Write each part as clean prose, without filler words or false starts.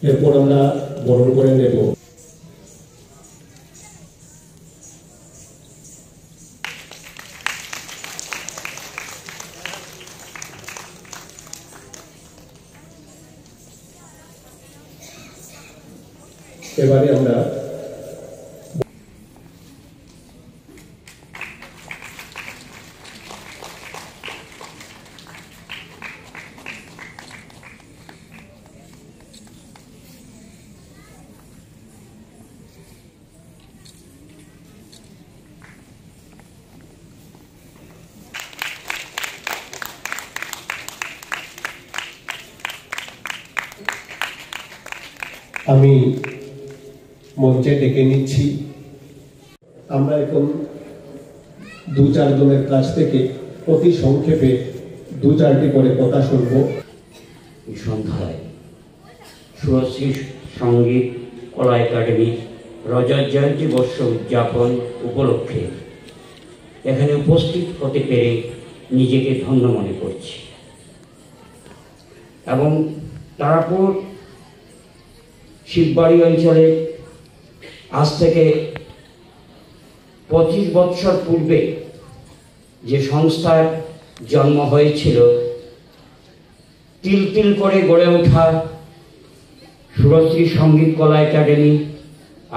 এরপর আমরা বরণ করে নেব। এবারে আমরা আমি মঞ্চে ডেকে নিচ্ছি। আমরা এখন দু চারজনের কাছ থেকে অতি সংক্ষেপে দু চারটি করে কথা শুনব। সন্ধ্যায় সুরশ্রী সঙ্গীত কলা একাডেমি রজত জয়ন্তী বর্ষ উদযাপন উপলক্ষে এখানে উপস্থিত হতে পেরে নিজেকে ধন্য মনে করছি এবং তারাপুর শিববাড়ি অঞ্চলে আজ থেকে 25 বৎসর পূর্বে যে সংস্থার জন্ম হয়েছিল, তিল তিল করে গড়ে ওঠা সুরশ্রী সঙ্গীত কলা একাডেমি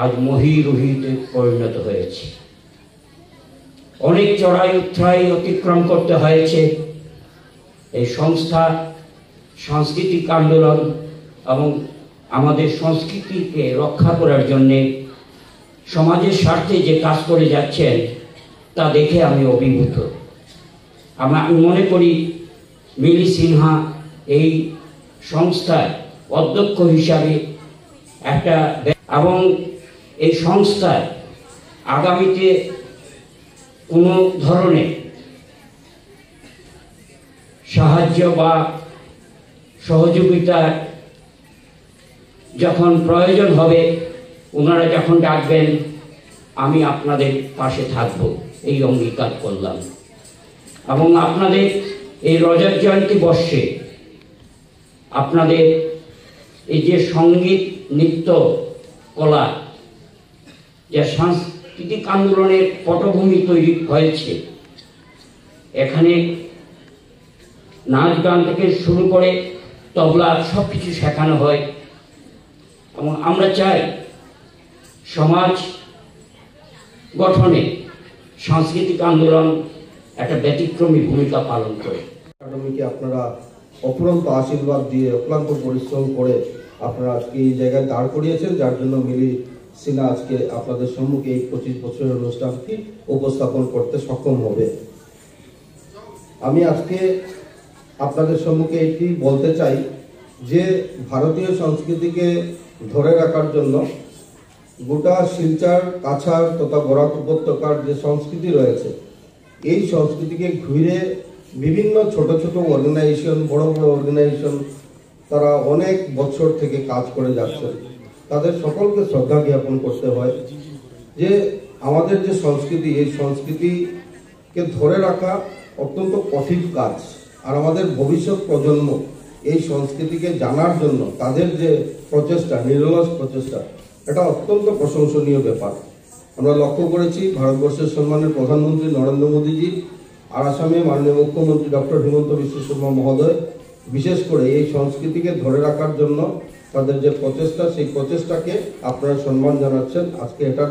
আজ মহীরুহিতে পরিণত হয়েছে। অনেক চড়াই উৎরাই অতিক্রম করতে হয়েছে এই সংস্থা সাংস্কৃতিক আন্দোলন এবং আমাদের সংস্কৃতিকে রক্ষা করার জন্যে সমাজের স্বার্থে যে কাজ করে যাচ্ছেন তা দেখে আমি অভিভূত। আমি মনে করি মিলি সিনহা এই সংস্থার অধ্যক্ষ হিসাবে একটা এবং এই সংস্থার আগামীতে কোনো ধরনের সাহায্য বা সহযোগিতার যখন প্রয়োজন হবে, ওনারা যখন ডাকবেন আমি আপনাদের পাশে থাকব, এই অঙ্গীকার করলাম। এবং আপনাদের এই রজত জয়ন্তী বর্ষে আপনাদের এই যে সঙ্গীত নৃত্য কলা যে সাংস্কৃতিক আন্দোলনের পটভূমি তৈরি হয়েছে, এখানে নাচ গান থেকে শুরু করে তবলা সব কিছু শেখানো হয় এবং আমরা চাই সমাজ গঠনে সাংস্কৃতিক আন্দোলন একটা ব্যতিক্রমী ভূমিকা পালন করে। একাডেমিকে আপনারা অফুরন্ত আশীর্বাদ দিয়ে অক্লান্ত পরিশ্রম করে আপনারা আজকে এই জায়গায় দাঁড় করিয়েছেন, যার জন্য মিলি সিনহা আজকে আপনাদের সম্মুখে এই 25 বছরের অনুষ্ঠানটি উপস্থাপন করতে সক্ষম হবে। আমি আজকে আপনাদের সম্মুখে এটি বলতে চাই যে ভারতীয় সংস্কৃতিকে ধরে রাখার জন্য গোটা শিলচর কাছাড় তথা বরাক উপত্যকার যে সংস্কৃতি রয়েছে, এই সংস্কৃতিকে ঘিরে বিভিন্ন ছোট ছোট অর্গানাইজেশন, বড় বড় অর্গানাইজেশন তারা অনেক বছর থেকে কাজ করে যাচ্ছেন। তাদের সকলকে শ্রদ্ধা জ্ঞাপন করতে হয় যে আমাদের যে সংস্কৃতি, এই সংস্কৃতিকে ধরে রাখা অত্যন্ত কঠিন কাজ। আর আমাদের ভবিষ্যৎ প্রজন্ম এই সংস্কৃতিকে জানার জন্য তাদের যে প্রচেষ্টা, নিরলস প্রচেষ্টা, এটা অত্যন্ত প্রশংসনীয় ব্যাপার। আমরা লক্ষ্য করেছি ভারতবর্ষের সম্মানের প্রধানমন্ত্রী নরেন্দ্র মোদীজি আর আসামে মাননীয় মুখ্যমন্ত্রী ডক্টর হিমন্ত বিশ্ব শর্মা মহোদয় বিশেষ করে এই সংস্কৃতিকে ধরে রাখার জন্য তাদের যে প্রচেষ্টা, সেই প্রচেষ্টাকে আপনারা সম্মান জানাচ্ছেন। আজকে এটা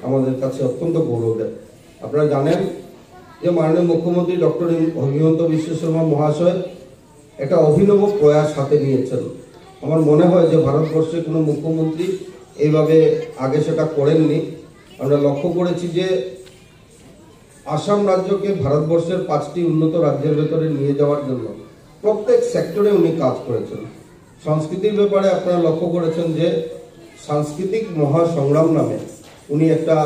আমাদের কাছে অত্যন্ত গৌরবের। আপনারা জানেন যে মাননীয় মুখ্যমন্ত্রী ডক্টর হিমন্ত বিশ্ব শর্মা মহাশয় একটা অভিনব প্রয়াস হাতে নিয়েছেন। আমার মনে হয় যে ভারতবর্ষে কোনো মুখ্যমন্ত্রী এইভাবে আগে সেটা করেননি। আমরা লক্ষ্য করেছি যে আসাম রাজ্যকে ভারতবর্ষের 5টি উন্নত রাজ্যের ভেতরে নিয়ে যাওয়ার জন্য প্রত্যেক সেক্টরে উনি কাজ করেছেন। সংস্কৃতির ব্যাপারে আপনারা লক্ষ্য করেছেন যে সাংস্কৃতিক মহাসংগ্রাম নামে উনি একটা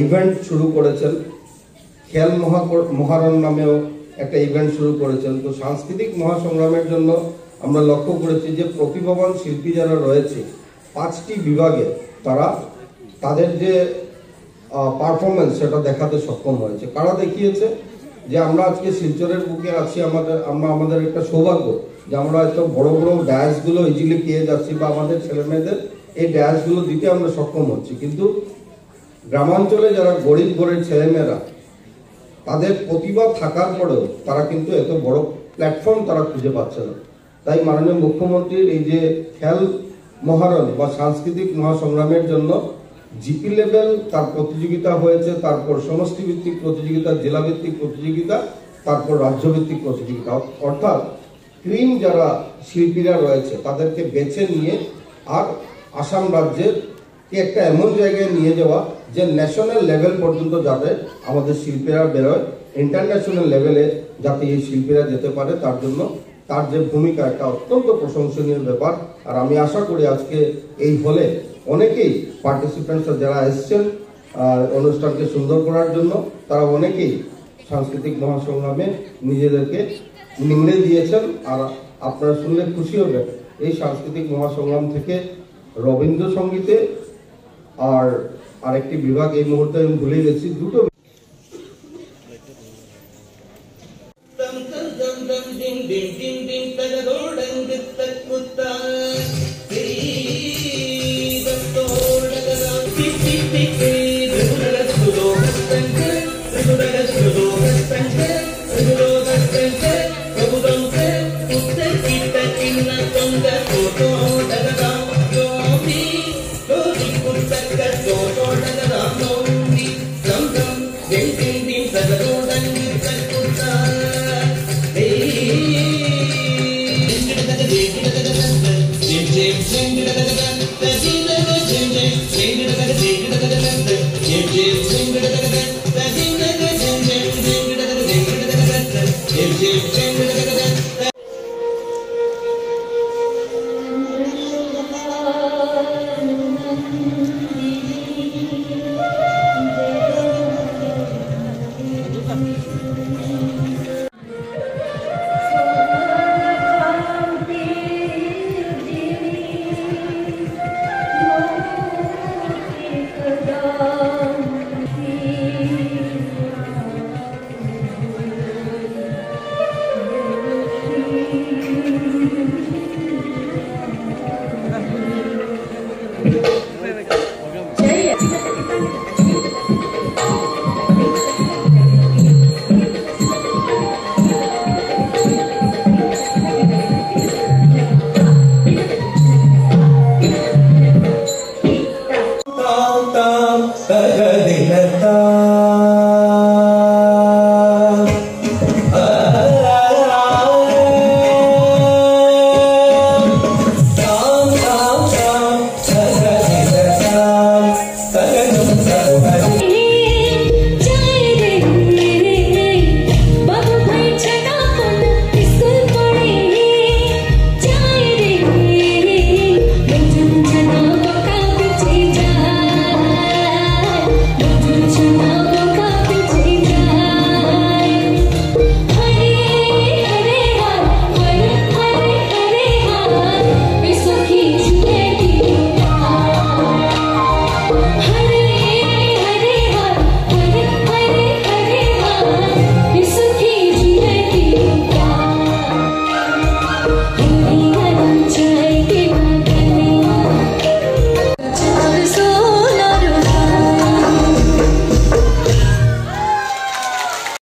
ইভেন্ট শুরু করেছেন। খেল মহারণ নামেও একটা ইভেন্ট শুরু করেছেন। তো সাংস্কৃতিক মহাসংগ্রামের জন্য আমরা লক্ষ্য করেছি যে প্রতিভাবান শিল্পী যারা রয়েছে 5টি বিভাগে তারা তাদের যে পারফরমেন্স সেটা দেখাতে সক্ষম হয়েছে। কারা দেখিয়েছে যে আমরা আজকে শিলচরের বুকে আছি, আমরা আমাদের একটা সৌভাগ্য যে আমরা হয়তো বড় বড় ড্যাশগুলো ইজিলি পেয়ে যাচ্ছি বা আমাদের ছেলে মেয়েদের এই ড্যাশগুলো দিতে আমরা সক্ষম হচ্ছি, কিন্তু গ্রামাঞ্চলে যারা গরিব ঘরের ছেলেমেয়েরা তাদের প্রতিভা থাকার পরেও তারা কিন্তু এত বড় প্ল্যাটফর্ম তারা খুঁজে পাচ্ছে না। তাই মাননীয় মুখ্যমন্ত্রীর এই যে খেল মহারণ বা সাংস্কৃতিক মহাসংগ্রামের জন্য জিপি লেভেল তার প্রতিযোগিতা হয়েছে, তারপর সমষ্টিভিত্তিক প্রতিযোগিতা, জেলাভিত্তিক প্রতিযোগিতা, তারপর রাজ্যভিত্তিক প্রতিযোগিতা, অর্থাৎ ক্রিম যারা শিল্পীরা রয়েছে তাদেরকে বেছে নিয়ে আর আসাম রাজ্যের একটা এমন জায়গায় নিয়ে যাওয়া যে ন্যাশনাল লেভেল পর্যন্ত যাতে আমাদের শিল্পীরা বেরোয়, ইন্টারন্যাশনাল লেভেলে যাতে এই শিল্পীরা যেতে পারে, তার জন্য তার যে ভূমিকা একটা অত্যন্ত প্রশংসনীয় ব্যাপার। আর আমি আশা করি আজকে এই হলে অনেকেই পার্টিসিপেন্টস যারা এসছেন অনুষ্ঠানকে সুন্দর করার জন্য, তারা অনেকেই সাংস্কৃতিক মহাসংগ্রামে নিজেদেরকে নিংড়ে দিয়েছেন। আর আপনারা শুনলে খুশি হবেন, এই সাংস্কৃতিক মহাসংগ্রাম থেকে রবীন্দ্রসঙ্গীতে আর আরেকটি বিভাগ এই মুহূর্তে আমি ভুলে গেছি, দুটো dum dum dum dum ding ding ding ding da da